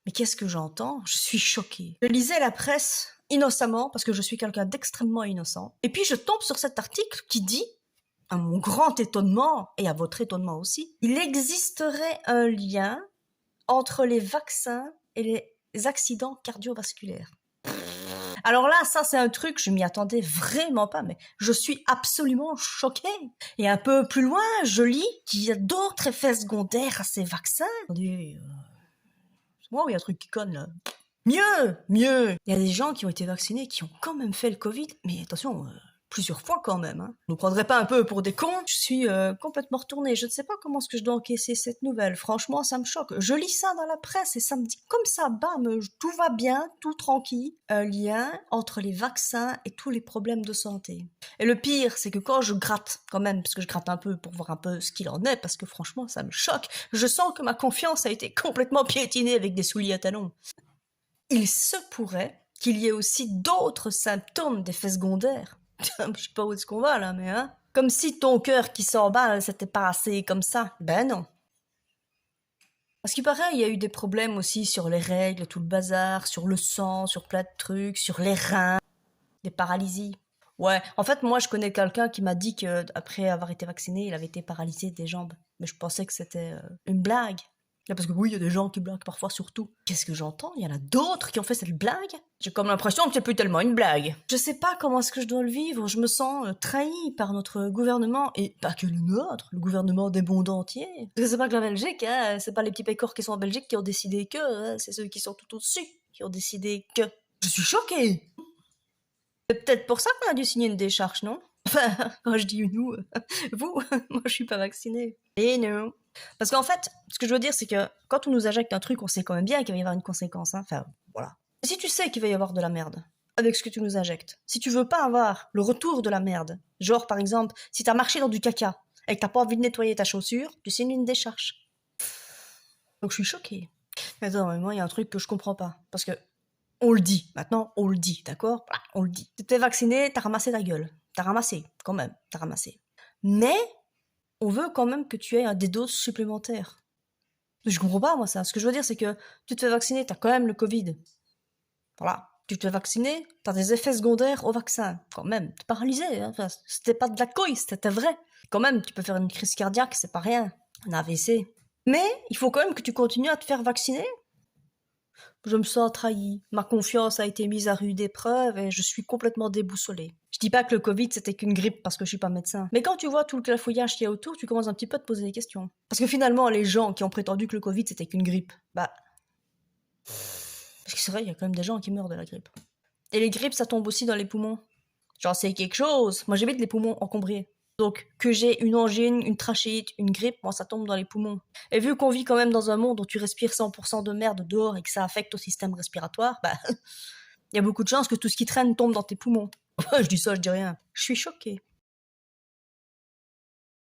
Mais qu'est-ce que j'entends? Je suis choquée. Je lisais la presse innocemment, parce que je suis quelqu'un d'extrêmement innocent. Et puis je tombe sur cet article qui dit, à mon grand étonnement, et à votre étonnement aussi, il existerait un lien entre les vaccins et les accidents cardiovasculaires. Alors là, ça c'est un truc, je m'y attendais vraiment pas, mais je suis absolument choquée. Et un peu plus loin, je lis qu'il y a d'autres effets secondaires à ces vaccins. Attendez, c'est moi ou il y a un truc qui conne là? Mieux. Il y a des gens qui ont été vaccinés qui ont quand même fait le Covid, mais attention, plusieurs fois quand même. Hein. Vous ne prendrez pas un peu pour des cons? Je suis complètement retournée. Je ne sais pas comment est-ce que je dois encaisser cette nouvelle. Franchement, ça me choque. Je lis ça dans la presse et ça me dit comme ça, bam, tout va bien, tout tranquille. Un lien entre les vaccins et tous les problèmes de santé. Et le pire, c'est que quand je gratte, quand même, parce que je gratte un peu pour voir un peu ce qu'il en est, parce que franchement, ça me choque. Je sens que ma confiance a été complètement piétinée avec des souliers à talons. Il se pourrait qu'il y ait aussi d'autres symptômes d'effets secondaires. Je sais pas où est-ce qu'on va là, mais hein. Comme si ton cœur qui s'emballe, c'était pas assez comme ça. Ben non. Parce qu'il paraît, il y a eu des problèmes aussi sur les règles, tout le bazar, sur le sang, sur plein de trucs, sur les reins, des paralysies. Ouais, en fait, moi, je connais quelqu'un qui m'a dit qu'après avoir été vacciné, il avait été paralysé des jambes. Mais je pensais que c'était une blague. Parce que oui, il y a des gens qui blaguent parfois sur tout. Qu'est-ce que j'entends? Il y en a d'autres qui ont fait cette blague? J'ai comme l'impression que c'est plus tellement une blague. Je sais pas comment est-ce que je dois le vivre. Je me sens trahie par notre gouvernement, et pas que le nôtre, le gouvernement des mondes entiers. Parce que c'est pas que la Belgique, hein, c'est pas les petits pécores qui sont en Belgique qui ont décidé que, hein, c'est ceux qui sont tout au-dessus qui ont décidé que. Je suis choquée! C'est peut-être pour ça qu'on a dû signer une décharge, non? Enfin, quand je dis nous, vous, moi je suis pas vaccinée. Et non. Parce qu'en fait, ce que je veux dire, c'est que quand on nous injecte un truc, on sait quand même bien qu'il va y avoir une conséquence. Hein. Enfin, voilà. Si tu sais qu'il va y avoir de la merde avec ce que tu nous injectes, si tu veux pas avoir le retour de la merde, genre par exemple, si t'as marché dans du caca et que t'as pas envie de nettoyer ta chaussure, tu signes une décharge. Donc je suis choquée. Mais attends, mais moi il y a un truc que je comprends pas. Parce que on le dit, maintenant on le dit, d'accord? Voilà, on le dit. Tu t'es vacciné, t'as ramassé ta gueule. T'as ramassé, quand même, t'as ramassé. Mais on veut quand même que tu aies des doses supplémentaires. Je comprends pas, moi, ça. Ce que je veux dire, c'est que tu te fais vacciner, t'as quand même le Covid. Voilà. Tu te fais vacciner, t'as des effets secondaires au vaccin. Quand même, t'es paralysé. Hein. Enfin, c'était pas de la couille, c'était vrai. Quand même, tu peux faire une crise cardiaque, c'est pas rien. Un AVC. Mais il faut quand même que tu continues à te faire vacciner. Je me sens trahie. Ma confiance a été mise à rude épreuve et je suis complètement déboussolée. Je dis pas que le Covid c'était qu'une grippe parce que je suis pas médecin. Mais quand tu vois tout le clafouillage qu'il y a autour, tu commences un petit peu à te poser des questions. Parce que finalement, les gens qui ont prétendu que le Covid c'était qu'une grippe, bah... Parce que c'est vrai, il y a quand même des gens qui meurent de la grippe. Et les grippes, ça tombe aussi dans les poumons. J'en sais quelque chose. Moi j'évite les poumons encombrés. Donc, que j'ai une angine, une trachéite, une grippe, moi ça tombe dans les poumons. Et vu qu'on vit quand même dans un monde où tu respires 100% de merde dehors et que ça affecte ton système respiratoire, bah... il y a beaucoup de chances que tout ce qui traîne tombe dans tes poumons. Je dis ça, je dis rien. Je suis choquée.